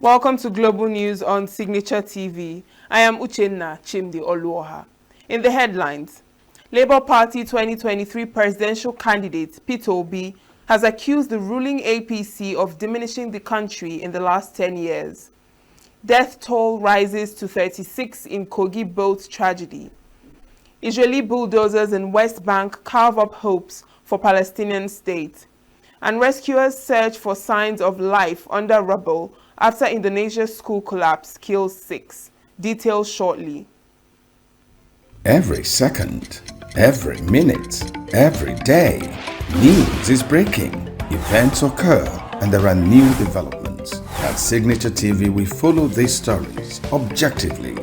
Welcome to Global News on Signature TV. I am Uchenna Chimdi Oluoha. In the headlines, Labour Party 2023 presidential candidate Peter Obi has accused the ruling APC of diminishing the country in the last 10 years. Death toll rises to 36 in Kogi boat tragedy. Israeli bulldozers in West Bank carve up hopes for Palestinian state. And rescuers search for signs of life under rubble after Indonesia's school collapse kills 6. Details shortly. Every second, every minute, every day, news is breaking. Events occur and there are new developments. At Signature TV, we follow these stories objectively,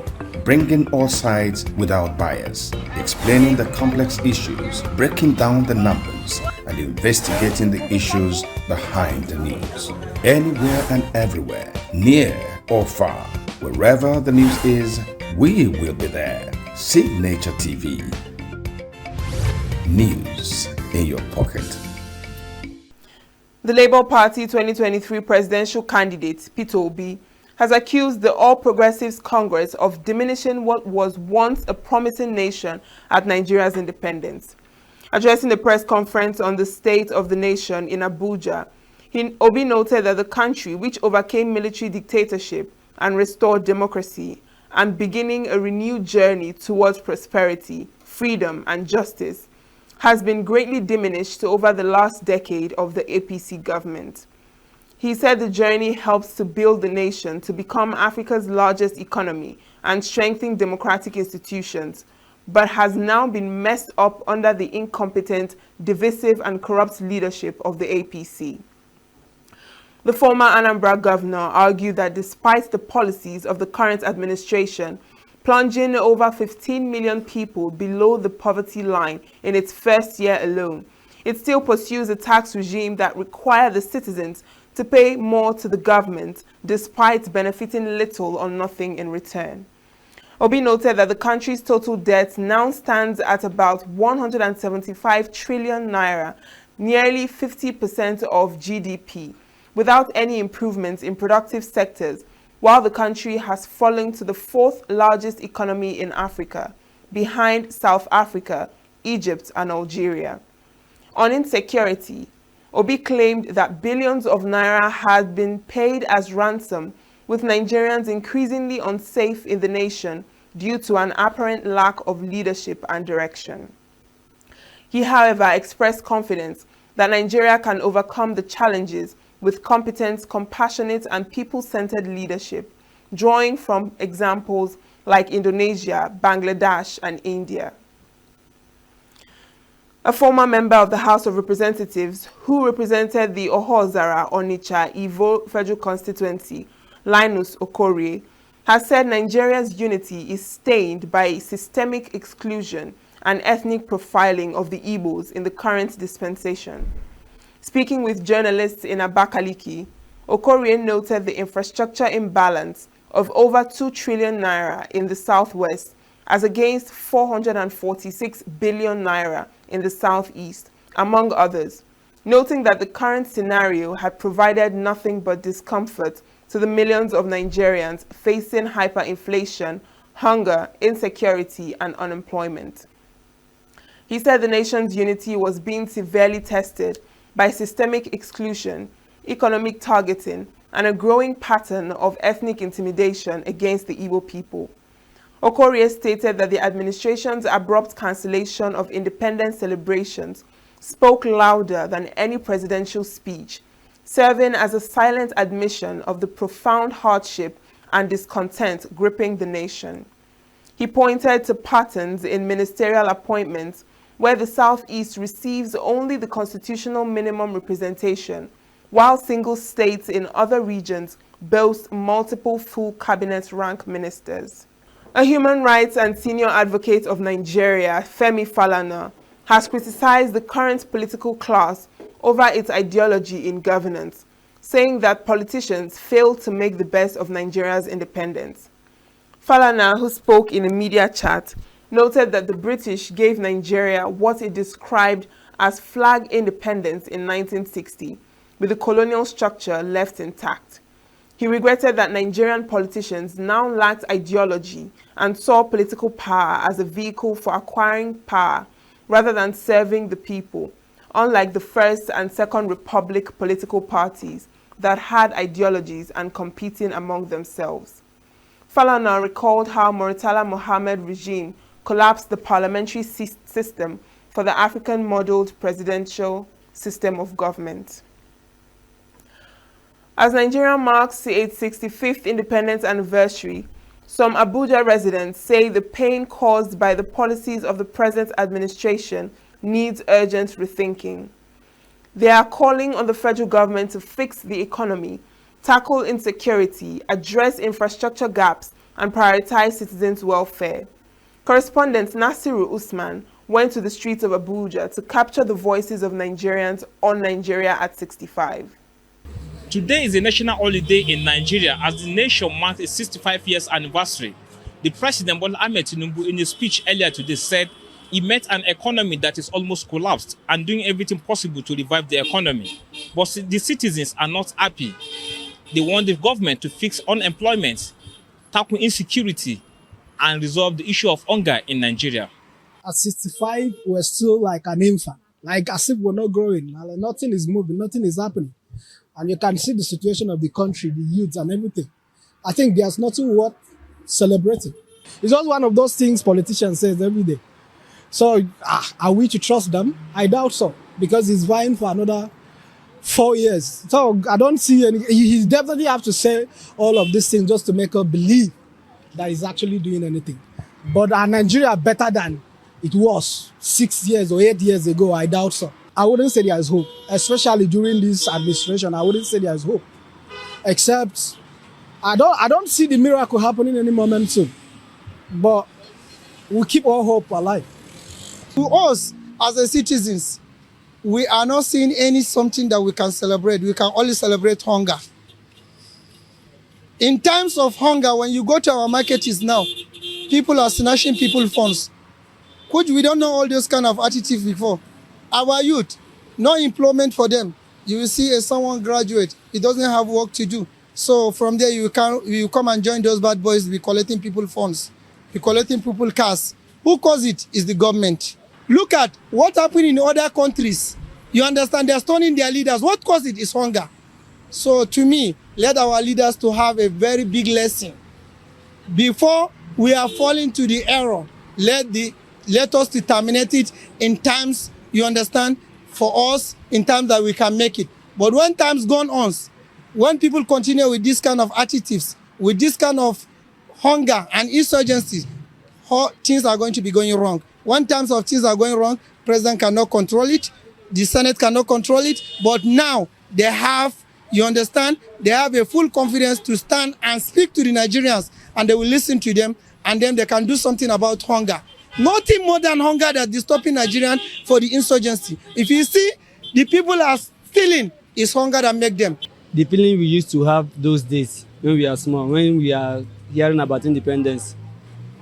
bringing all sides without bias, explaining the complex issues, breaking down the numbers, and investigating the issues behind the news. Anywhere and everywhere, near or far, wherever the news is, we will be there. Signature TV. News in your pocket. The Labour Party 2023 presidential candidate Peter Obi has accused the All Progressives Congress of diminishing what was once a promising nation at Nigeria's independence. Addressing the press conference on the state of the nation in Abuja, Obi noted that the country, which overcame military dictatorship and restored democracy, and beginning a renewed journey towards prosperity, freedom, and justice, has been greatly diminished over the last decade of the APC government. He said the journey helps to build the nation to become Africa's largest economy and strengthen democratic institutions, but has now been messed up under the incompetent, divisive, and corrupt leadership of the APC. The former Anambra governor argued that despite the policies of the current administration, plunging over 15 million people below the poverty line in its first year alone, it still pursues a tax regime that requires the citizens to pay more to the government despite benefiting little or nothing in return. Obi noted that the country's total debt now stands at about 175 trillion naira, nearly 50% of GDP, without any improvements in productive sectors, while the country has fallen to the 4th largest economy in Africa, behind South Africa, Egypt, and Algeria. On insecurity, Obi claimed that billions of naira had been paid as ransom, with Nigerians increasingly unsafe in the nation due to an apparent lack of leadership and direction. He, however, expressed confidence that Nigeria can overcome the challenges with competent, compassionate, and people-centered leadership, drawing from examples like Indonesia, Bangladesh, and India. A former member of the House of Representatives who represented the Ohozara Onitsha Ivo Federal Constituency, Linus Okorie, has said Nigeria's unity is stained by systemic exclusion and ethnic profiling of the Igbos in the current dispensation. Speaking with journalists in Abakaliki, Okorie noted the infrastructure imbalance of over 2 trillion naira in the southwest as against 446 billion naira in the southeast, among others, noting that the current scenario had provided nothing but discomfort to the millions of Nigerians facing hyperinflation, hunger, insecurity, and unemployment. He said the nation's unity was being severely tested by systemic exclusion, economic targeting, and a growing pattern of ethnic intimidation against the Igbo people. Okorie stated that the administration's abrupt cancellation of independence celebrations spoke louder than any presidential speech, serving as a silent admission of the profound hardship and discontent gripping the nation. He pointed to patterns in ministerial appointments where the Southeast receives only the constitutional minimum representation, while single states in other regions boast multiple full cabinet rank ministers. A human rights and senior advocate of Nigeria, Femi Falana, has criticized the current political class over its ideology in governance, saying that politicians fail to make the best of Nigeria's independence. Falana, who spoke in a media chat, noted that the British gave Nigeria what it described as flag independence in 1960, with the colonial structure left intact. He regretted that Nigerian politicians now lacked ideology and saw political power as a vehicle for acquiring power rather than serving the people, unlike the First and Second Republic political parties that had ideologies and competing among themselves. Falana recalled how Murtala Mohammed regime collapsed the parliamentary system for the African-modeled presidential system of government. As Nigeria marks its 65th independence anniversary, some Abuja residents say the pain caused by the policies of the present administration needs urgent rethinking. They are calling on the federal government to fix the economy, tackle insecurity, address infrastructure gaps, and prioritize citizens' welfare. Correspondent Nasiru Usman went to the streets of Abuja to capture the voices of Nigerians on Nigeria at 65. Today is a national holiday in Nigeria as the nation marks its 65 years anniversary. The President Bola Ahmed Tinubu, in a speech earlier today, said he met an economy that is almost collapsed and doing everything possible to revive the economy. But the citizens are not happy. They want the government to fix unemployment, tackle insecurity, and resolve the issue of hunger in Nigeria. At 65, we're still like an infant, like as if we're not growing. Like nothing is moving, nothing is happening. And you can see the situation of the country, the youth and everything. I think there's nothing worth celebrating. It's just one of those things politicians say every day. So are we to trust them? I doubt so, because he's vying for another 4 years. So I don't see any, he definitely have to say all of these things just to make us believe that he's actually doing anything. But are Nigeria better than it was 6 years or 8 years ago? I doubt so. I wouldn't say there is hope, especially during this administration. I wouldn't say there is hope, except I don't see the miracle happening any moment soon. But we keep our hope alive. To us, as a citizens, we are not seeing any something that we can celebrate. We can only celebrate hunger. In times of hunger, when you go to our markets now, people are snatching people's funds, which we don't know all those kind of attitudes before. Our youth, no employment for them. You will see someone graduate, he doesn't have work to do. So from there, you come and join those bad boys, be collecting people's funds, be collecting people's cars. Who caused it is the government. Look at what happened in other countries. You understand, they're stoning their leaders. What caused it is hunger. So to me, let our leaders to have a very big lesson. Before we are falling to the error, let us to terminate it in times, you understand, for us, in times that we can make it. But when times gone on, when people continue with this kind of attitudes, with this kind of hunger and insurgency, things are going to be going wrong. When times of things are going wrong, president cannot control it, the Senate cannot control it, but now they have, you understand, they have a full confidence to stand and speak to the Nigerians, and they will listen to them, and then they can do something about hunger. Nothing more than hunger that is stopping Nigerians for the insurgency. If you see, the people are stealing, it's hunger that make them. The feeling we used to have those days when we are small, when we are hearing about independence,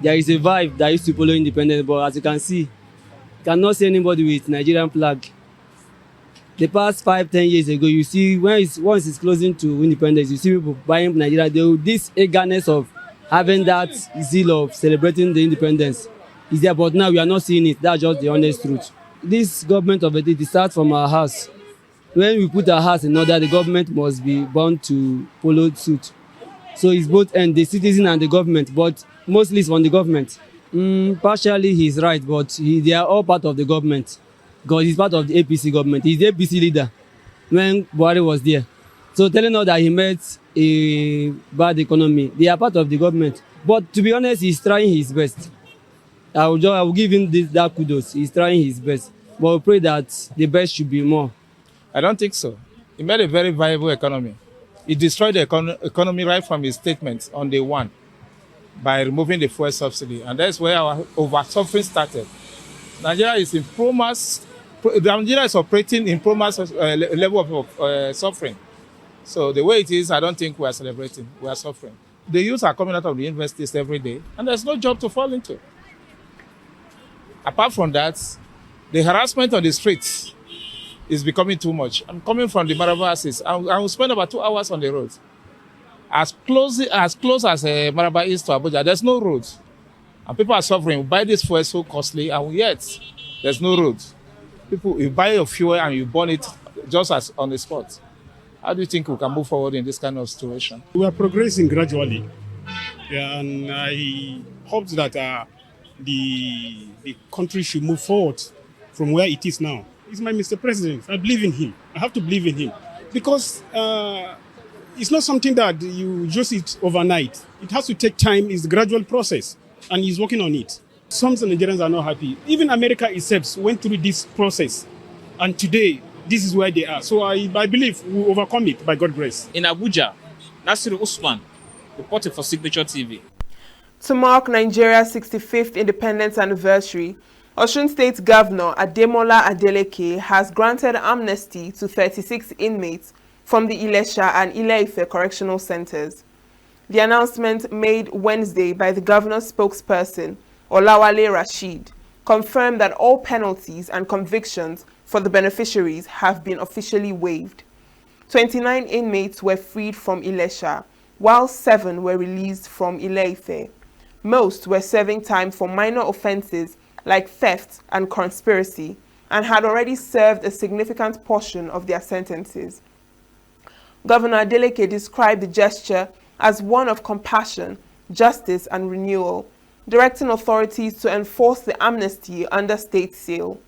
there is a vibe that used to follow independence, but as you can see, you cannot see anybody with Nigerian flag. The past 5-10 years ago, you see, once it's closing to independence, you see people buying Nigeria. This eagerness of having that zeal of celebrating the independence is there, but now we are not seeing it. That's just the honest truth. This government of it starts from our house. When we put our house in order, the government must be bound to follow suit. So it's both and the citizen and the government, but mostly it's from the government. Partially he's right, but they are all part of the government. Because he's part of the APC government. He's the APC leader when Buhari was there. So telling us that he met a bad economy, they are part of the government. But to be honest, he's trying his best. I will give him that kudos. He's trying his best. But we pray that the best should be more. I don't think so. He made a very viable economy. He destroyed the economy right from his statements on day one by removing the fuel subsidy. And that's where our over-suffering started. Nigeria is in pro-mass. Nigeria is operating in pro-mass level of suffering. So the way it is, I don't think we are celebrating. We are suffering. The youth are coming out of the universities every day, and there's no job to fall into. Apart from that, the harassment on the streets is becoming too much. I'm coming from the Maraba Axis. I will spend about 2 hours on the road. As close as Maraba is to Abuja, there's no roads. And people are suffering. We buy this fuel so costly, and yet there's no roads. People, you buy your fuel and you burn it just as on the spot. How do you think we can move forward in this kind of situation? We are progressing gradually, and I hope that the country should move forward from where it is now. He's my Mr. President. I believe in him. I have to believe in him because it's not something that you just eat overnight. It has to take time. It's a gradual process, and he's working on it. Some Nigerians are not happy. Even America itself went through this process, and today this is where they are. So I believe we will overcome it by God's grace. In Abuja, Nasiru Usman, reporting for Signature TV. To mark Nigeria's 65th independence anniversary, Osun State Governor Ademola Adeleke has granted amnesty to 36 inmates from the Ilesha and Ile-Ife correctional centers. The announcement made Wednesday by the governor's spokesperson, Olawale Rashid, confirmed that all penalties and convictions for the beneficiaries have been officially waived. 29 inmates were freed from Ilesha, while 7 were released from Ile-Ife. Most were serving time for minor offenses like theft and conspiracy, and had already served a significant portion of their sentences. Governor Adeleke described the gesture as one of compassion, justice, and renewal, directing authorities to enforce the amnesty under state seal.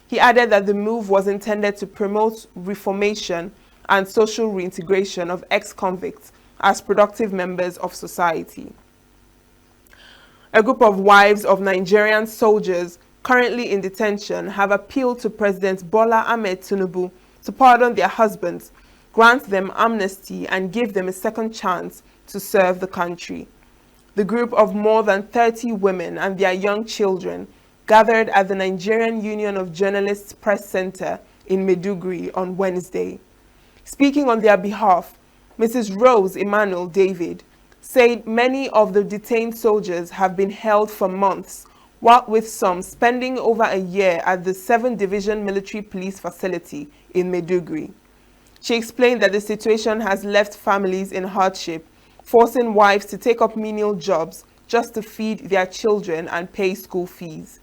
He added that the move was intended to promote reformation and social reintegration of ex-convicts as productive members of society. A group of wives of Nigerian soldiers currently in detention have appealed to President Bola Ahmed Tinubu to pardon their husbands, grant them amnesty, and give them a second chance to serve the country. The group of more than 30 women and their young children gathered at the Nigerian Union of Journalists Press Center in Maiduguri on Wednesday. Speaking on their behalf, Mrs. Rose Emmanuel David said many of the detained soldiers have been held for months, what with some spending over a year at the 7th Division Military Police Facility in Maiduguri. She explained that the situation has left families in hardship, forcing wives to take up menial jobs just to feed their children and pay school fees.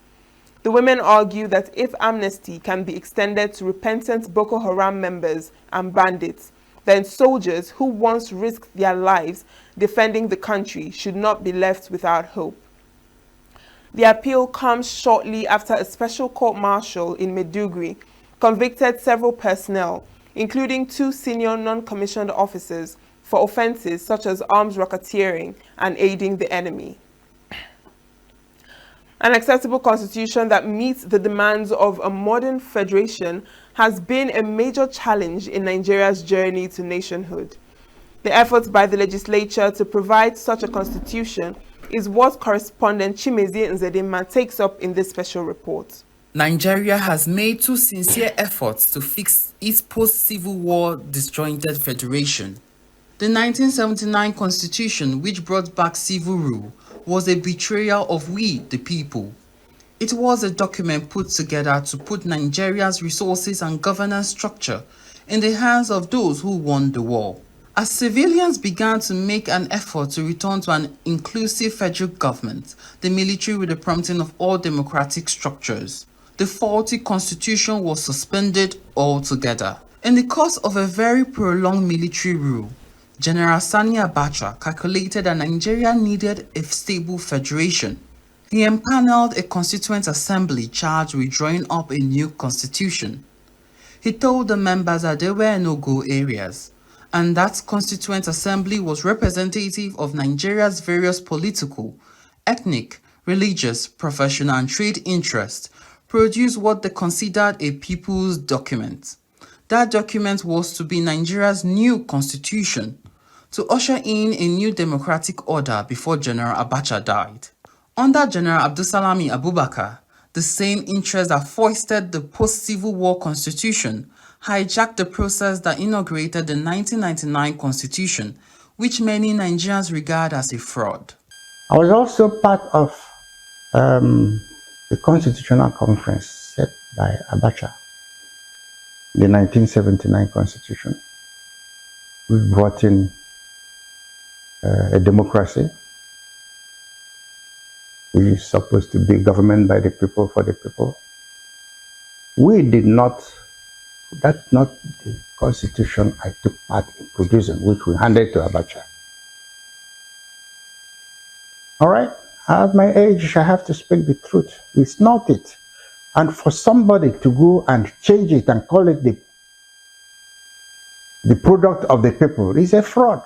The women argue that if amnesty can be extended to repentant Boko Haram members and bandits, then soldiers who once risked their lives defending the country should not be left without hope. The appeal comes shortly after a special court-martial in Maiduguri convicted several personnel, including 2 senior non-commissioned officers, for offenses such as arms racketeering and aiding the enemy. An accessible constitution that meets the demands of a modern federation has been a major challenge in Nigeria's journey to nationhood. The efforts by the legislature to provide such a constitution is what correspondent Chimezie Nzedema takes up in this special report. Nigeria has made 2 sincere efforts to fix its post-Civil War disjointed federation. The 1979 Constitution, which brought back civil rule, was a betrayal of we, the people. It was a document put together to put Nigeria's resources and governance structure in the hands of those who won the war. As civilians began to make an effort to return to an inclusive federal government, the military with the prompting of all democratic structures, the faulty constitution was suspended altogether. In the course of a very prolonged military rule, General Sani Abacha calculated that Nigeria needed a stable federation. He empaneled a constituent assembly charged with drawing up a new constitution. He told the members that there were no-go areas, and that constituent assembly was representative of Nigeria's various political, ethnic, religious, professional, and trade interests, produced what they considered a people's document. That document was to be Nigeria's new constitution, to usher in a new democratic order before General Abacha died. Under General Abdulsalami Abubakar, the same interests that foisted the post-Civil War constitution hijacked the process that inaugurated the 1999 constitution, which many Nigerians regard as a fraud. I was also part of the constitutional conference set by Abacha, the 1979 constitution. We brought in a democracy. It is supposed to be government by the people, for the people. We did not, that's not the constitution I took part in producing, which we handed to Abacha. All right, at my age, I have to speak the truth. It's not it. And for somebody to go and change it and call it the product of the people is a fraud.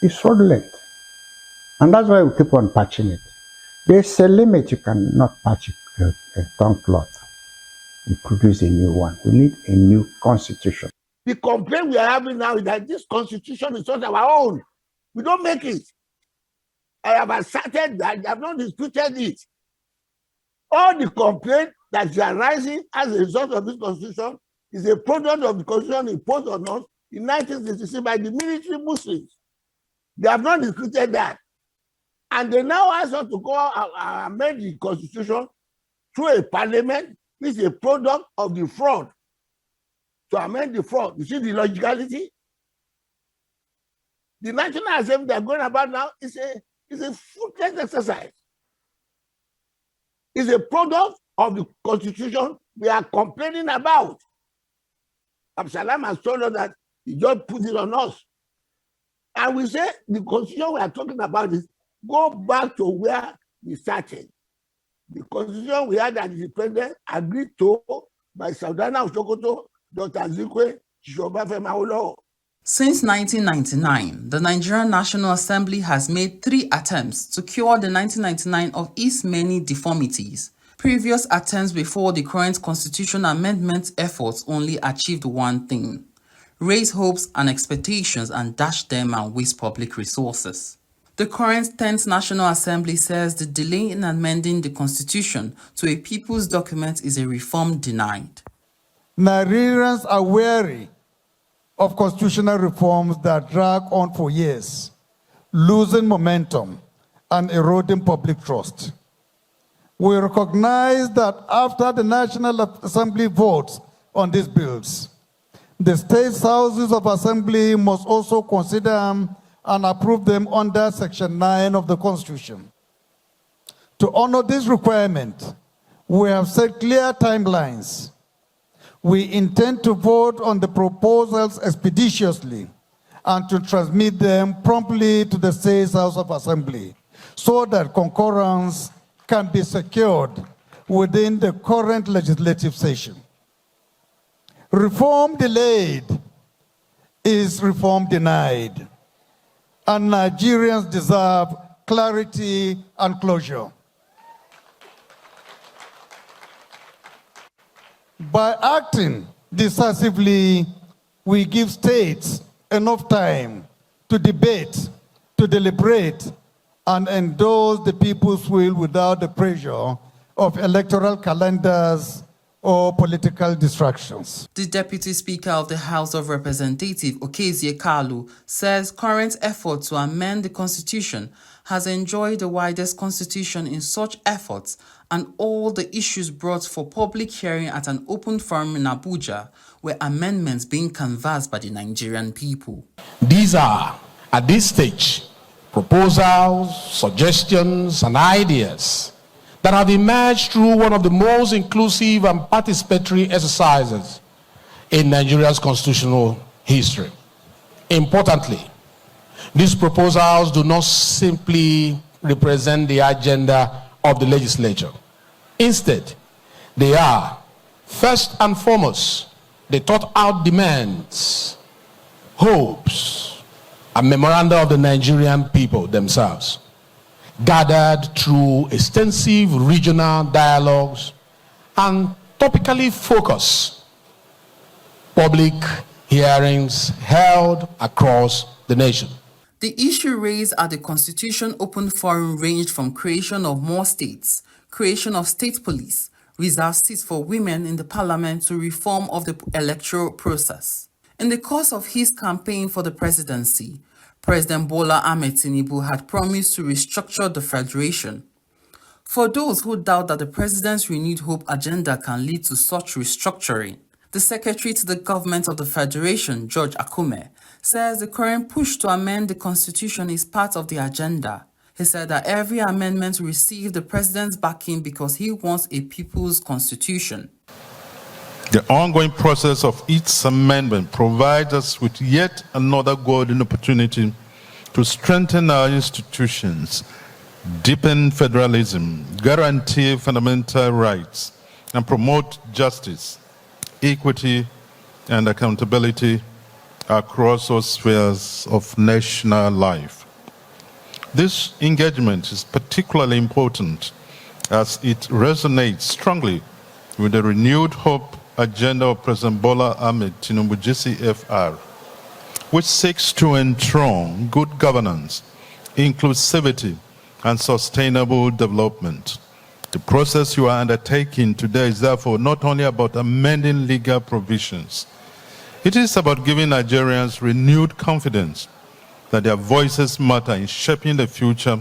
It's fraudulent. And that's why we keep on patching it. There's a limit. You cannot patch a tongue cloth and produce a new one. We need a new constitution. The complaint we are having now is that this constitution is not our own. We don't make it. I have asserted that they have not disputed it. All the complaint that is arising as a result of this constitution is a product of the constitution imposed on us in 1966 by the military Muslims. They have not disputed that. And they now ask us to go amend the constitution through a parliament, which is a product of the fraud. To amend the fraud, you see the logicality? The National Assembly they are going about now is a fruitless exercise. It's a product of the constitution we are complaining about. Absalom has told us that he just put it on us. And we say the constitution we are talking about is go back to where we started. The constitution we had as independent agreed to by Saudana of Sokoto, Dr. Zikwe, Shobafemi Awolowo. Since 1999, the Nigerian National Assembly has made 3 attempts to cure the 1999 of its many deformities. Previous attempts before the current constitution amendment efforts only achieved one thing: raise hopes and expectations and dash them and waste public resources. The current 10th National Assembly says the delay in amending the constitution to a people's document is a reform denied. Nigerians are wary of constitutional reforms that drag on for years, losing momentum and eroding public trust. We recognize that after the National Assembly votes on these bills, the state houses of assembly must also consider and approve them under Section 9 of the Constitution. To honor this requirement, we have set clear timelines. We intend to vote on the proposals expeditiously and to transmit them promptly to the State House of Assembly so that concurrence can be secured within the current legislative session. Reform delayed is reform denied, and Nigerians deserve clarity and closure. By acting decisively, we give states enough time to debate, to deliberate, and endorse the people's will without the pressure of electoral calendars or political distractions. The Deputy Speaker of the House of Representatives, Okezie Kalu, says current effort to amend the Constitution has enjoyed the widest constitution in such efforts, and all the issues brought for public hearing at an open forum in Abuja were amendments being canvassed by the Nigerian people. These are, at this stage, proposals, suggestions, and ideas that have emerged through one of the most inclusive and participatory exercises in Nigeria's constitutional history. Importantly, these proposals do not simply represent the agenda of the legislature. Instead, they are, first and foremost, the thought-out demands, hopes, and memoranda of the Nigerian people themselves, gathered through extensive regional dialogues and topically focused public hearings held across the nation. The issue raised at the Constitution Open Forum ranged from creation of more states, creation of state police, reserved seats for women in the parliament to reform of the electoral process. In the course of his campaign for the presidency, President Bola Ahmed Tinubu had promised to restructure the federation. For those who doubt that the president's renewed hope agenda can lead to such restructuring, The Secretary to the Government of the Federation, George Akume, says the current push to amend the Constitution is part of the agenda. He said that every amendment will receive the President's backing because he wants a people's constitution. The ongoing process of each amendment provides us with yet another golden opportunity to strengthen our institutions, deepen federalism, guarantee fundamental rights, and promote justice, equity, and accountability across all spheres of national life. This engagement is particularly important as it resonates strongly with the renewed hope agenda of President Bola Ahmed Tinubu GCFR, which seeks to enthrone good governance, inclusivity, and sustainable development. The process you are undertaking today is therefore not only about amending legal provisions, it is about giving Nigerians renewed confidence that their voices matter in shaping the future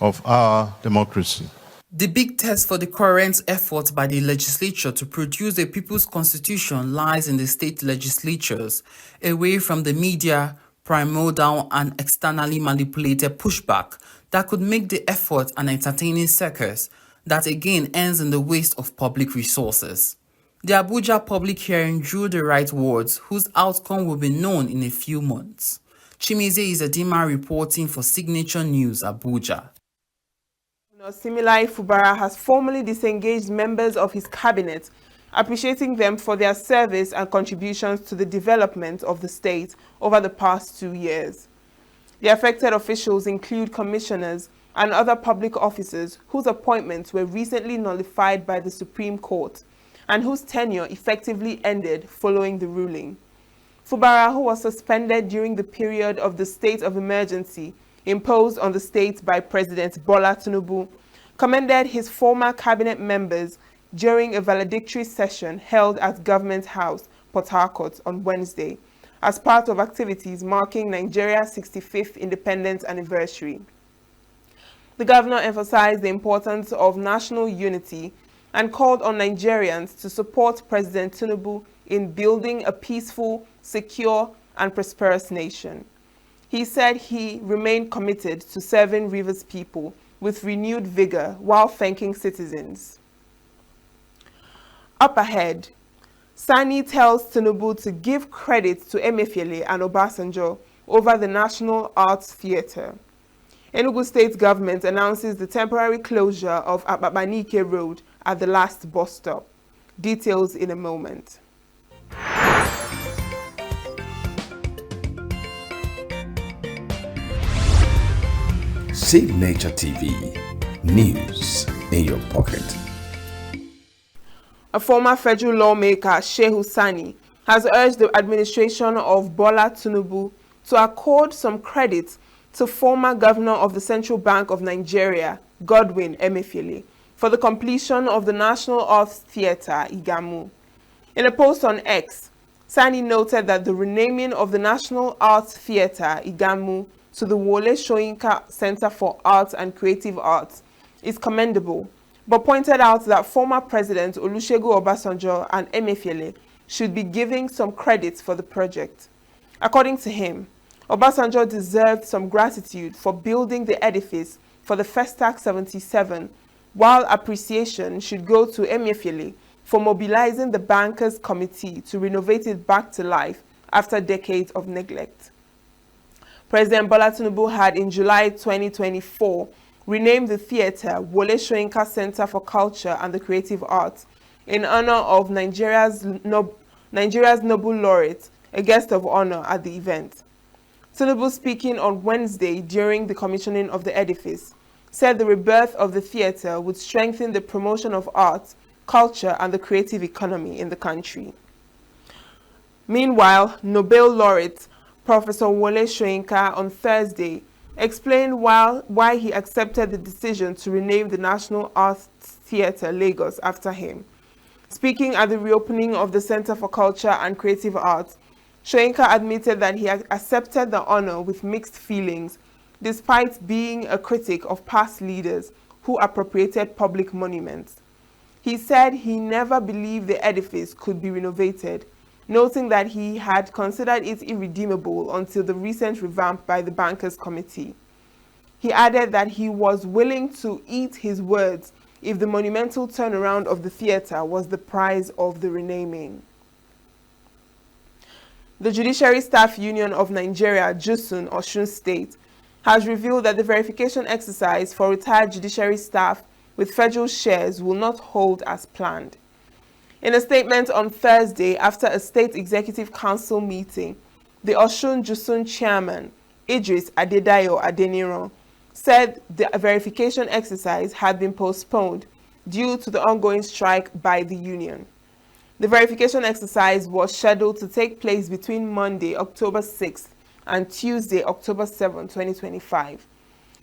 of our democracy. The big test for the current effort by the legislature to produce a people's constitution lies in the state legislatures, away from the media, primordial and externally manipulated pushback that could make the effort an entertaining circus that again ends in the waste of public resources. The Abuja public hearing drew the right words, whose outcome will be known in a few months. Chimize Izedima reporting for Signature News, Abuja. Similai Fubara has formally disengaged members of his cabinet, appreciating them for their service and contributions to the development of the state over the past 2 years. The affected officials include commissioners and other public officers whose appointments were recently nullified by the Supreme Court and whose tenure effectively ended following the ruling. Fubara, who was suspended during the period of the state of emergency imposed on the state by President Bola Tinubu, commended his former cabinet members during a valedictory session held at Government House, Port Harcourt on Wednesday, as part of activities marking Nigeria's 65th independence anniversary. The governor emphasized the importance of national unity and called on Nigerians to support President Tinubu in building a peaceful, secure, and prosperous nation. He said he remained committed to serving Rivers people with renewed vigor while thanking citizens. Up ahead, Sani tells Tinubu to give credit to Emefiele and Obasanjo over the National Arts Theatre. Enugu State government announces the temporary closure of Ababanike Road at the last bus stop. Details in a moment. Signature TV, news in your pocket. A former federal lawmaker, Shehu Sani, has urged the administration of Bola Tinubu to accord some credit to former governor of the Central Bank of Nigeria, Godwin Emefiele, for the completion of the National Arts Theatre, Igamu. In a post on X, Sani noted that the renaming of the National Arts Theatre, Igamu, to the Wole Soyinka Center for Arts and Creative Arts is commendable, but pointed out that former President Olusegun Obasanjo and Emefiele should be giving some credit for the project. According to him, Obasanjo deserved some gratitude for building the edifice for the Festac 77, while appreciation should go to Emefiele for mobilizing the Bankers Committee to renovate it back to life after decades of neglect. President Bola Tinubu had in July 2024 renamed the theatre Wole Soyinka Center for Culture and the Creative Arts in honor of Nigeria's Nobel laureate, a guest of honor at the event. Tinubu, speaking on Wednesday during the commissioning of the edifice, said the rebirth of the theatre would strengthen the promotion of arts, culture, and the creative economy in the country. Meanwhile, Nobel laureate Professor Wole Soyinka on Thursday explained why he accepted the decision to rename the National Arts Theatre Lagos after him. Speaking at the reopening of the Center for Culture and Creative Arts, Soyinka admitted that he accepted the honor with mixed feelings, despite being a critic of past leaders who appropriated public monuments. He said he never believed the edifice could be renovated, noting that he had considered it irredeemable until the recent revamp by the Bankers Committee. He added that he was willing to eat his words if the monumental turnaround of the theatre was the price of the renaming. The Judiciary Staff Union of Nigeria, JUSUN, Osun State, has revealed that the verification exercise for retired judiciary staff with federal shares will not hold as planned. In a statement on Thursday after a State Executive Council meeting, the Osun JUSUN chairman, Idris Adedayo Adeniran, said the verification exercise had been postponed due to the ongoing strike by the union. The verification exercise was scheduled to take place between Monday, October 6th and Tuesday, October 7, 2025.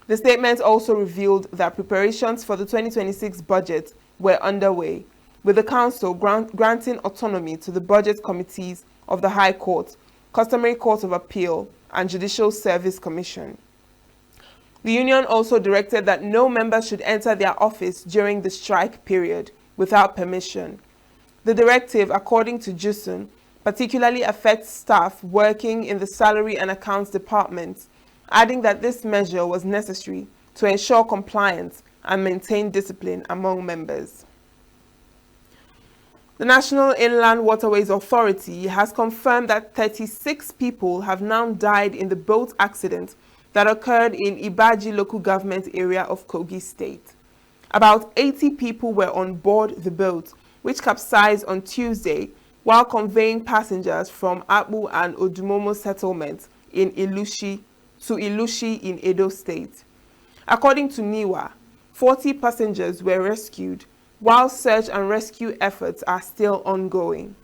The statement also revealed that preparations for the 2026 budget were underway, with the Council granting autonomy to the budget committees of the High Court, Customary Court of Appeal, and Judicial Service Commission. The union also directed that no member should enter their office during the strike period without permission. The directive, according to JUSUN, particularly affects staff working in the Salary and Accounts Department, adding that this measure was necessary to ensure compliance and maintain discipline among members. The National Inland Waterways Authority has confirmed that 36 people have now died in the boat accident that occurred in Ibaji local government area of Kogi State. About 80 people were on board the boat, which capsized on Tuesday while conveying passengers from Akpu and Odumomo settlements in Ilushi to Ilushi in Edo State. According to NIWA, 40 passengers were rescued, while search and rescue efforts are still ongoing.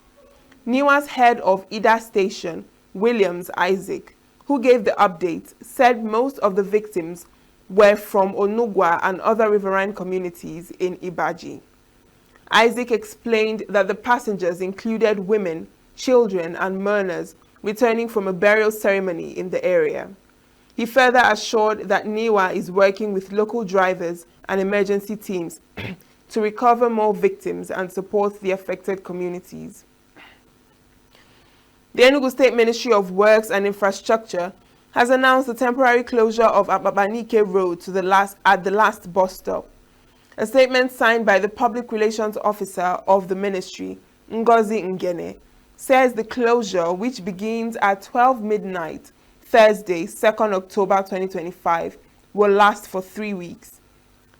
NIWA's head of Ida Station, Williams Isaac, who gave the update, said most of the victims were from Onugwa and other riverine communities in Ibaji. Isaac explained that the passengers included women, children, and mourners returning from a burial ceremony in the area. He further assured that NIWA is working with local drivers and emergency teams to recover more victims and support the affected communities. The Enugu State Ministry of Works and Infrastructure has announced the temporary closure of Ababanike Road at the last bus stop. A statement signed by the Public Relations Officer of the Ministry, Ngozi Ngene, says the closure, which begins at 12 midnight, Thursday, 2nd October 2025, will last for 3 weeks.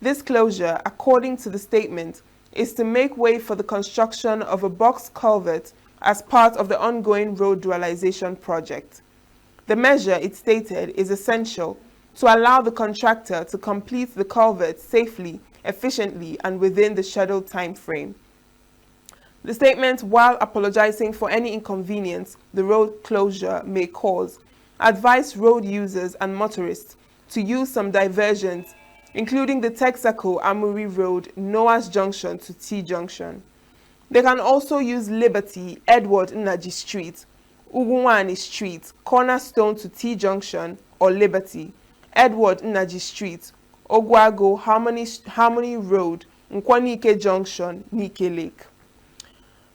This closure, according to the statement, is to make way for the construction of a box culvert as part of the ongoing road dualization project. The measure, it stated, is essential to allow the contractor to complete the culvert safely, efficiently, and within the scheduled time frame. The statement, while apologizing for any inconvenience the road closure may cause, advised road users and motorists to use some diversions, including the Texaco Amuri Road, Noah's Junction to T Junction. They can also use Liberty, Edward Nnaji Street, Ugunwani Street, Cornerstone to T Junction, or Liberty, Edward Nnaji Street, Ogwago, Harmony Road, Nkwanike Junction, Nike Lake.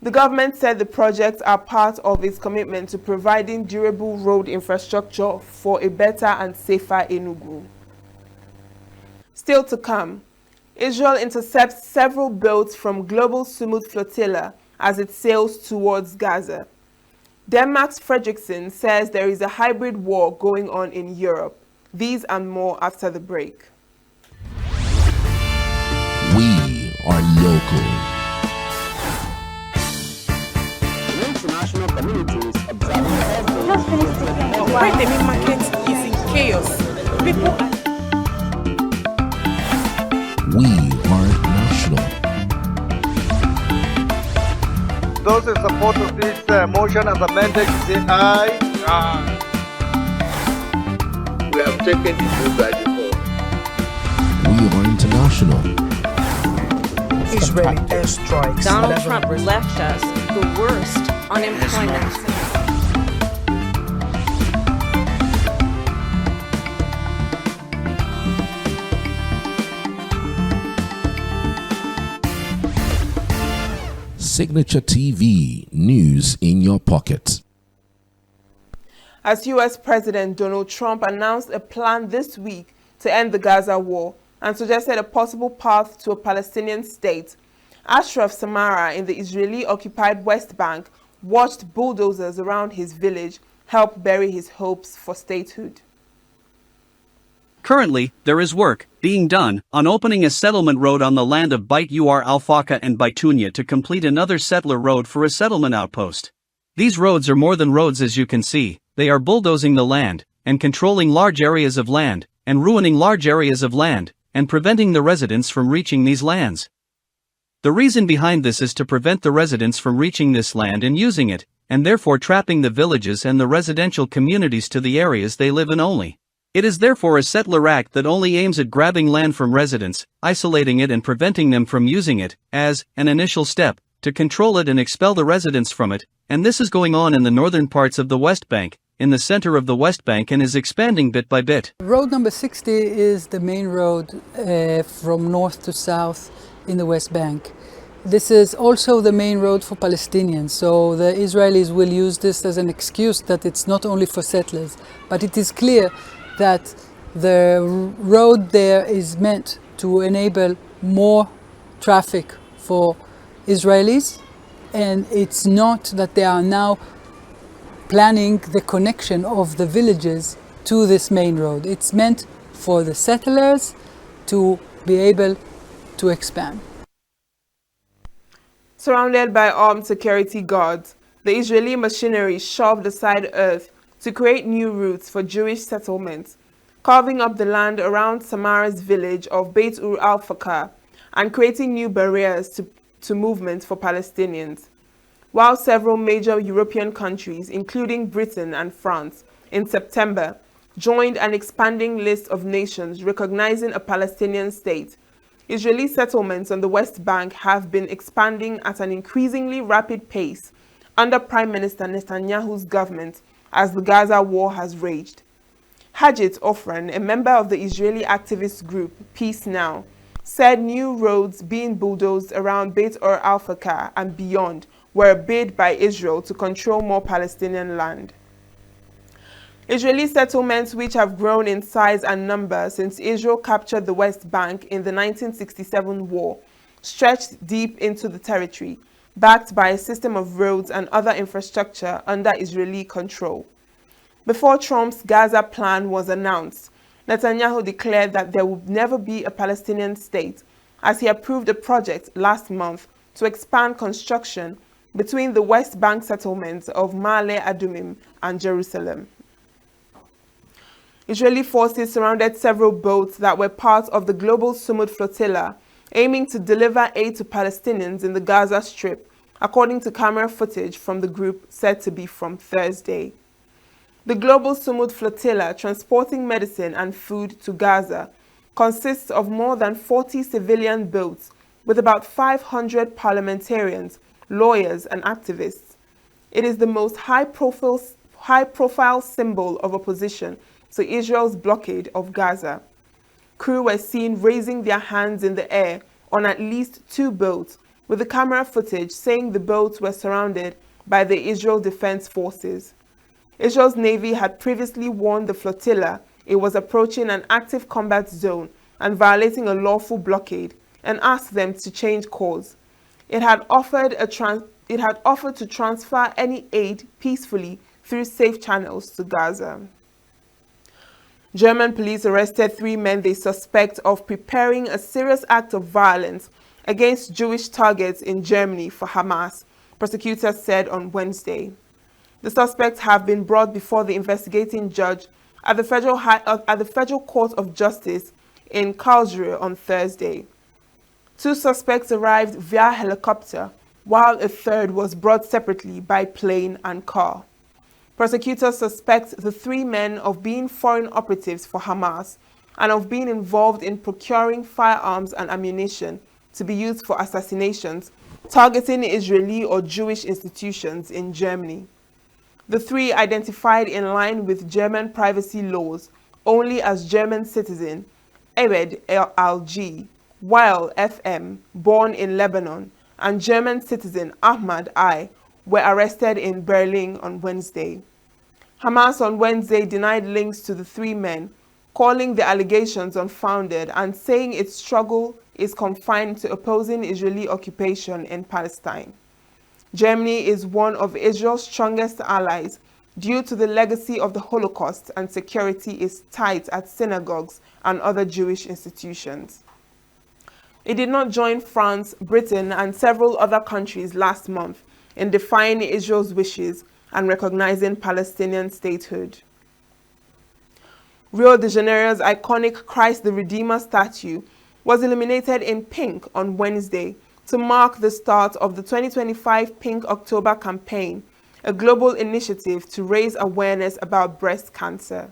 The government said the projects are part of its commitment to providing durable road infrastructure for a better and safer Enugu. Still to come, Israel intercepts several boats from Global Sumud Flotilla as it sails towards Gaza. Denmark's Fredrickson says there is a hybrid war going on in Europe. These and more after the break. We are local. International communities observing the Wait, the main market is in chaos. People are... We are national. Those in support of this motion as amended, say aye. Aye. We have taken the vote by default. We are international. Israeli airstrikes. Donald Trump left us the worst unemployment. Signature TV, news in your pocket. As U.S. President Donald Trump announced a plan this week to end the Gaza war and suggested a possible path to a Palestinian state, Ashraf Samara in the Israeli-occupied West Bank watched bulldozers around his village help bury his hopes for statehood. Currently, there is work being done on opening a settlement road on the land of Beit Ur al-Faka and Baitunia to complete another settler road for a settlement outpost. These roads are more than roads, as you can see. They are bulldozing the land and controlling large areas of land and ruining large areas of land and preventing the residents from reaching these lands. The reason behind this is to prevent the residents from reaching this land and using it, and therefore trapping the villages and the residential communities to the areas they live in only. It is therefore a settler act that only aims at grabbing land from residents, isolating it and preventing them from using it, as an initial step, to control it and expel the residents from it, and this is going on in the northern parts of the West Bank, in the center of the West Bank, and is expanding bit by bit. Road number 60 is the main road from north to south in the West Bank. This is also the main road for Palestinians, so the Israelis will use this as an excuse that it's not only for settlers, but it is clear that the road there is meant to enable more traffic for Israelis, and it's not that they are now planning the connection of the villages to this main road. It's meant for the settlers to be able to expand. Surrounded by armed security guards, the Israeli machinery shoved aside earth to create new routes for Jewish settlements, carving up the land around Samara's village of Beit Ur al-Faka and creating new barriers to movement for Palestinians. While several major European countries, including Britain and France, in September, joined an expanding list of nations recognizing a Palestinian state, Israeli settlements on the West Bank have been expanding at an increasingly rapid pace under Prime Minister Netanyahu's government as the Gaza war has raged. Hajit Ofran, a member of the Israeli activist group Peace Now, said new roads being bulldozed around Beit Ur al-Faka and beyond were a bid by Israel to control more Palestinian land. Israeli settlements, which have grown in size and number since Israel captured the West Bank in the 1967 war, stretched deep into the territory, backed by a system of roads and other infrastructure under Israeli control. Before Trump's Gaza plan was announced, Netanyahu declared that there would never be a Palestinian state, as he approved a project last month to expand construction between the West Bank settlements of Ma'ale Adumim and Jerusalem. Israeli forces surrounded several boats that were part of the global Sumud flotilla, aiming to deliver aid to Palestinians in the Gaza Strip, according to camera footage from the group said to be from Thursday. The global Sumud flotilla, transporting medicine and food to Gaza, consists of more than 40 civilian boats with about 500 parliamentarians, lawyers, and activists. It is the most high-profile symbol of opposition to Israel's blockade of Gaza. Crew were seen raising their hands in the air on at least 2 boats, with the camera footage saying the boats were surrounded by the Israel Defense Forces. Israel's Navy had previously warned the flotilla it was approaching an active combat zone and violating a lawful blockade, and asked them to change course. It had offered to transfer any aid peacefully through safe channels to Gaza. German police arrested 3 men they suspect of preparing a serious act of violence against Jewish targets in Germany for Hamas, prosecutors said on Wednesday. The suspects have been brought before the investigating judge at the Federal Court of Justice in Karlsruhe on Thursday. 2 suspects arrived via helicopter, while a third was brought separately by plane and car. Prosecutors suspect the 3 men of being foreign operatives for Hamas and of being involved in procuring firearms and ammunition to be used for assassinations targeting Israeli or Jewish institutions in Germany. The 3, identified in line with German privacy laws only as German citizen, Ebed Al-G, Wael FM, born in Lebanon, and German citizen Ahmad I were arrested in Berlin on Wednesday. Hamas on Wednesday denied links to the three men, calling the allegations unfounded and saying its struggle is confined to opposing Israeli occupation in Palestine. Germany is one of Israel's strongest allies due to the legacy of the Holocaust, and security is tight at synagogues and other Jewish institutions. It did not join France, Britain, and several other countries last month in defying Israel's wishes and recognizing Palestinian statehood. Rio de Janeiro's iconic Christ the Redeemer statue was illuminated in pink on Wednesday to mark the start of the 2025 Pink October campaign, a global initiative to raise awareness about breast cancer.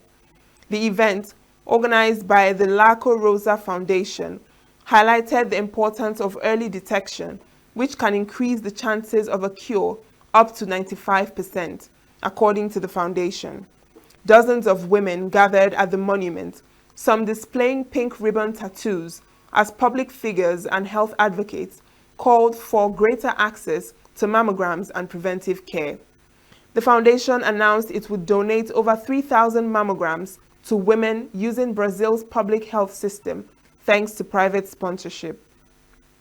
The event, organized by the La Rosa Foundation, highlighted the importance of early detection, which can increase the chances of a cure up to 95%, according to the foundation. Dozens of women gathered at the monument, some displaying pink ribbon tattoos, as public figures and health advocates called for greater access to mammograms and preventive care. The foundation announced it would donate over 3,000 mammograms to women using Brazil's public health system, thanks to private sponsorship.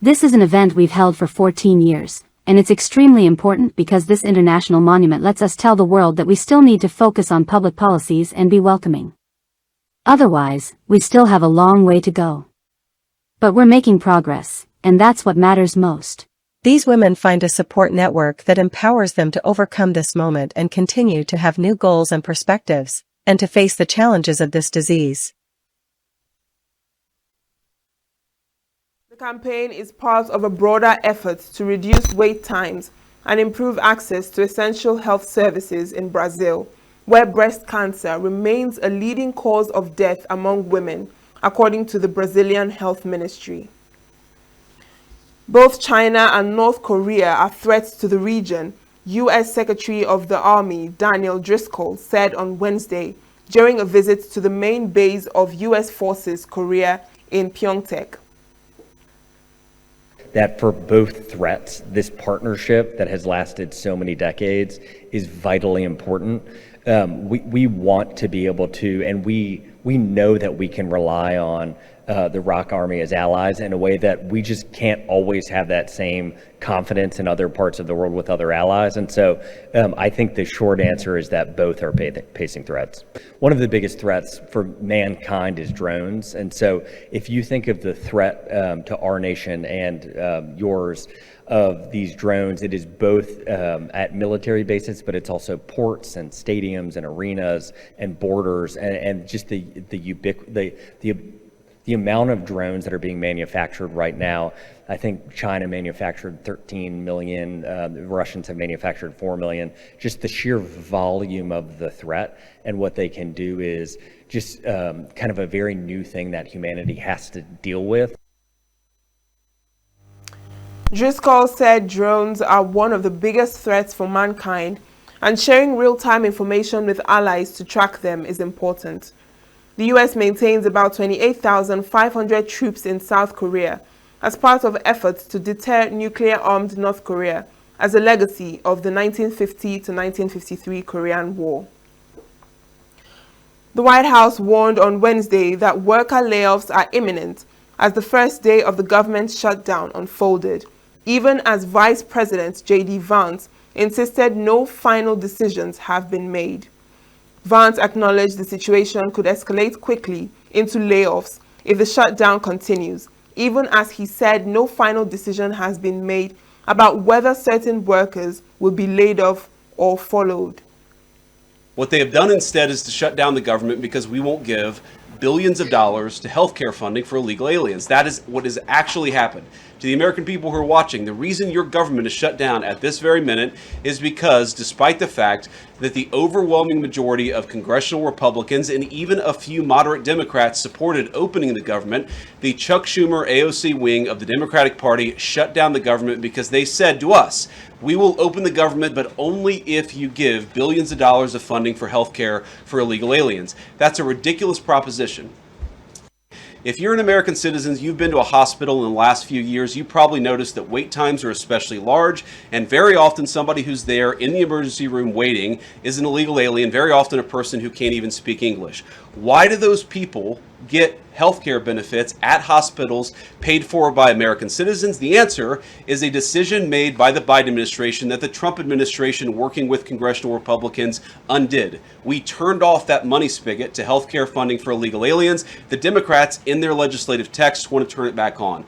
This is an event we've held for 14 years, and it's extremely important because this international monument lets us tell the world that we still need to focus on public policies and be welcoming. Otherwise, we still have a long way to go. But we're making progress, and that's what matters most. These women find a support network that empowers them to overcome this moment and continue to have new goals and perspectives, and to face the challenges of this disease. The campaign is part of a broader effort to reduce wait times and improve access to essential health services in Brazil, where breast cancer remains a leading cause of death among women, according to the Brazilian Health Ministry. Both China and North Korea are threats to the region, U.S. Secretary of the Army Daniel Driscoll said on Wednesday during a visit to the main base of U.S. Forces Korea in Pyeongtaek. That for both threats, this partnership that has lasted so many decades is vitally important. We want to be able to, and we know that we can rely on the ROK Army as allies in a way that we just can't always have that same confidence in other parts of the world with other allies. And so I think the short answer is that both are facing threats. One of the biggest threats for mankind is drones. And so if you think of the threat to our nation and yours of these drones, it is both at military bases, but it's also ports and stadiums and arenas and borders and just the amount of drones that are being manufactured right now. I think China manufactured 13 million, the Russians have manufactured 4 million. Just the sheer volume of the threat and what they can do is just kind of a very new thing that humanity has to deal with. Driscoll said drones are one of the biggest threats for mankind, and sharing real-time information with allies to track them is important. The U.S. maintains about 28,500 troops in South Korea as part of efforts to deter nuclear-armed North Korea as a legacy of the 1950 to 1953 Korean War. The White House warned on Wednesday that worker layoffs are imminent as the first day of the government shutdown unfolded, even as Vice President J.D. Vance insisted no final decisions have been made. Vance acknowledged the situation could escalate quickly into layoffs if the shutdown continues, even as he said no final decision has been made about whether certain workers will be laid off or followed. What they have done instead is to shut down the government because we won't give billions of dollars to healthcare funding for illegal aliens. That is what has actually happened. To the American people who are watching, the reason your government is shut down at this very minute is because, despite the fact that the overwhelming majority of congressional Republicans and even a few moderate Democrats supported opening the government, the Chuck Schumer AOC wing of the Democratic Party shut down the government because they said to us, we will open the government, but only if you give billions of dollars of funding for health care for illegal aliens. That's a ridiculous proposition. If you're an American citizen, you've been to a hospital in the last few years, you probably noticed that wait times are especially large, and very often somebody who's there in the emergency room waiting is an illegal alien, very often a person who can't even speak English. Why do those people get healthcare benefits at hospitals paid for by American citizens? The answer is a decision made by the Biden administration that the Trump administration, working with congressional Republicans, undid. We turned off that money spigot to healthcare funding for illegal aliens. The Democrats, in their legislative text, want to turn it back on.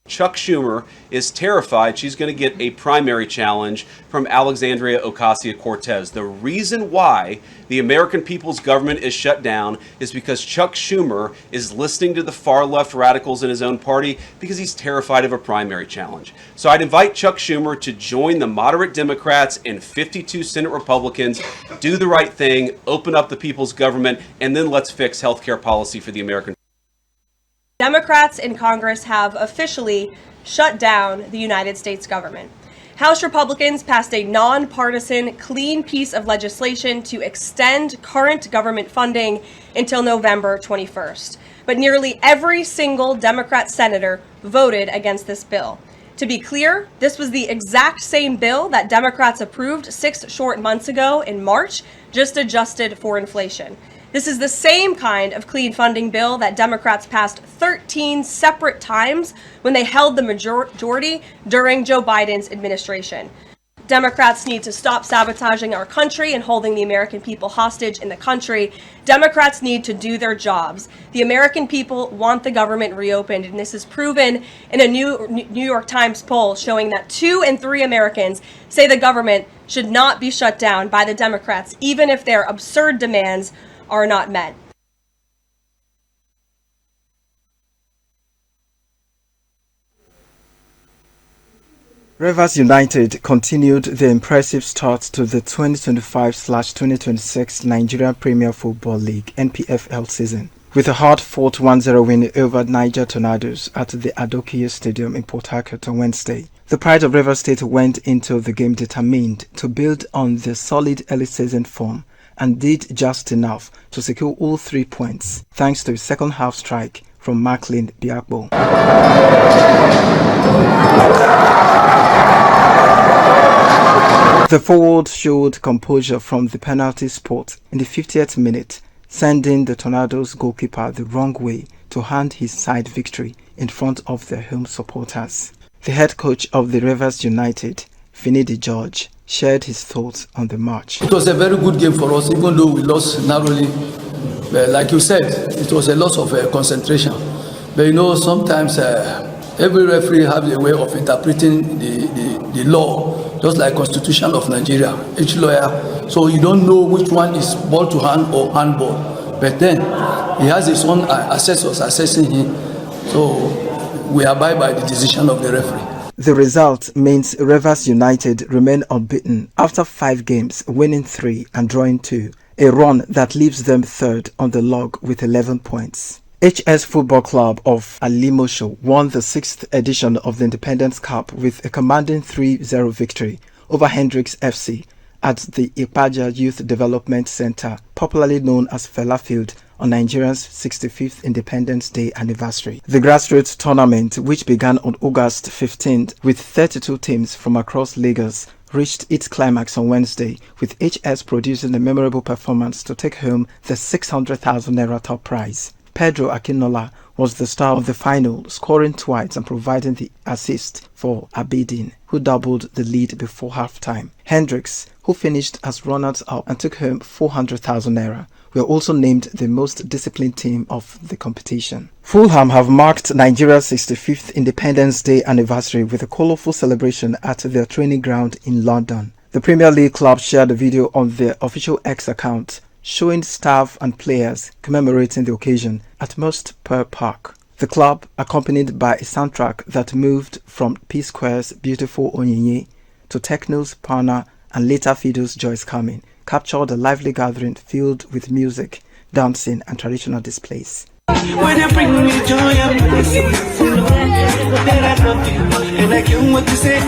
Chuck Schumer is terrified she's going to get a primary challenge from Alexandria Ocasio-Cortez. The reason why the American people's government is shut down is because Chuck Schumer is listening to the far-left radicals in his own party because he's terrified of a primary challenge. So I'd invite Chuck Schumer to join the moderate Democrats and 52 Senate Republicans, do the right thing, open up the people's government, and then let's fix healthcare policy for the American people. Democrats in Congress have officially shut down the United States government. House Republicans passed a nonpartisan, clean piece of legislation to extend current government funding until November 21st. But nearly every single Democrat senator voted against this bill. To be clear, this was the exact same bill that Democrats approved 6 short months ago in March, just adjusted for inflation. This is the same kind of clean funding bill that Democrats passed 13 separate times when they held the majority during Joe Biden's administration. Democrats need to stop sabotaging our country and holding the American people hostage in the country. Democrats need to do their jobs. The American people want the government reopened, and this is proven in a New York Times poll showing that 2 in 3 Americans say the government should not be shut down by the Democrats, even if their absurd demands are not met. Rivers United continued the impressive start to the 2025/2026 Nigerian Premier Football League (NPFL) season with a hard-fought 1-0 win over Niger Tornadoes at the Adokiye Stadium in Port Harcourt on Wednesday. The Pride of Rivers State went into the game determined to build on the solid early season form and did just enough to secure all 3 points thanks to a second-half strike from Macklin Biakbo. The forward showed composure from the penalty spot in the 50th minute, sending the Tornadoes goalkeeper the wrong way to hand his side victory in front of their home supporters. The head coach of the Rivers United, Finidi George, shared his thoughts on the match. It was a very good game for us, even though we lost narrowly. Like you said, it was a loss of concentration. But you know, sometimes every referee has a way of interpreting the law, just like Constitution of Nigeria, each lawyer. So you don't know which one is ball to hand or handball. But then he has his own assessors assessing him. So we abide by the decision of the referee. The result means Rivers United remain unbeaten after 5 games, winning 3 and drawing 2, a run that leaves them third on the log with 11 points. HS Football Club of Alimosho won the 6th edition of the Independence Cup with a commanding 3-0 victory over Hendricks FC at the Ipaja Youth Development Center, popularly known as Fela Field, on Nigeria's 65th Independence Day anniversary. The grassroots tournament, which began on August 15th with 32 teams from across Lagos, reached its climax on Wednesday, with HS producing a memorable performance to take home the 600,000 naira top prize. Pedro Akinola was the star of the final, scoring twice and providing the assist for Abidin, who doubled the lead before halftime. Hendricks, who finished as runners-up and took home 400,000 naira, were also named the most disciplined team of the competition. Fulham have marked Nigeria's 65th Independence Day anniversary with a colourful celebration at their training ground in London. The Premier League club shared a video on their official X account, showing staff and players commemorating the occasion at Mustapha Park. The club, accompanied by a soundtrack that moved from P-Square's Beautiful Onyinye to Techno's Pana and later Fido's Joyce Coming, captured a lively gathering filled with music, dancing and traditional displays. When you bring me joy, I'm blessing. There are nothing, and I can't wait to say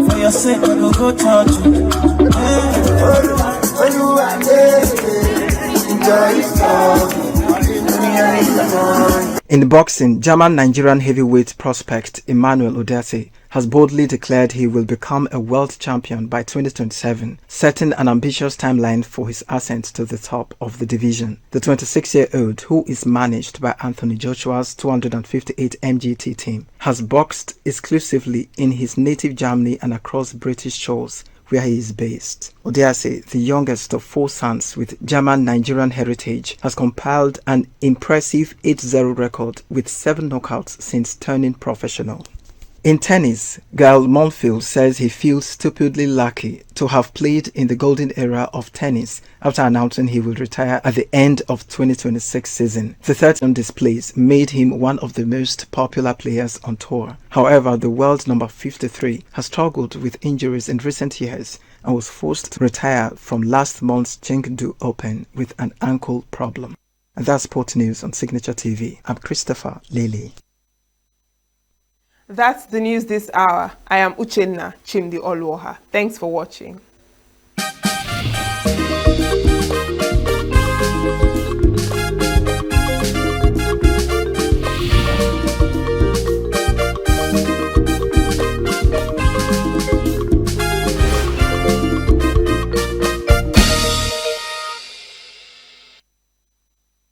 for your sake, I will go touch you. When you are there, enjoy In boxing, German-Nigerian heavyweight prospect Emmanuel Odase has boldly declared he will become a world champion by 2027, setting an ambitious timeline for his ascent to the top of the division. The 26-year-old, who is managed by Anthony Joshua's 258 MGT team, has boxed exclusively in his native Germany and across British shores, where he is based. Odase, the youngest of 4 sons with German-Nigerian heritage, has compiled an impressive 8-0 record with 7 knockouts since turning professional. In tennis, Gael Monfils says he feels stupidly lucky to have played in the golden era of tennis after announcing he will retire at the end of 2026 season. The 13 displays made him one of the most popular players on tour. However, the world number 53 has struggled with injuries in recent years and was forced to retire from last month's Chengdu Open with an ankle problem. And that's Sport News on Signature TV. I'm Christopher Lely. That's the news this hour. I am Uchenna Chimdi Olwoha. Thanks for watching.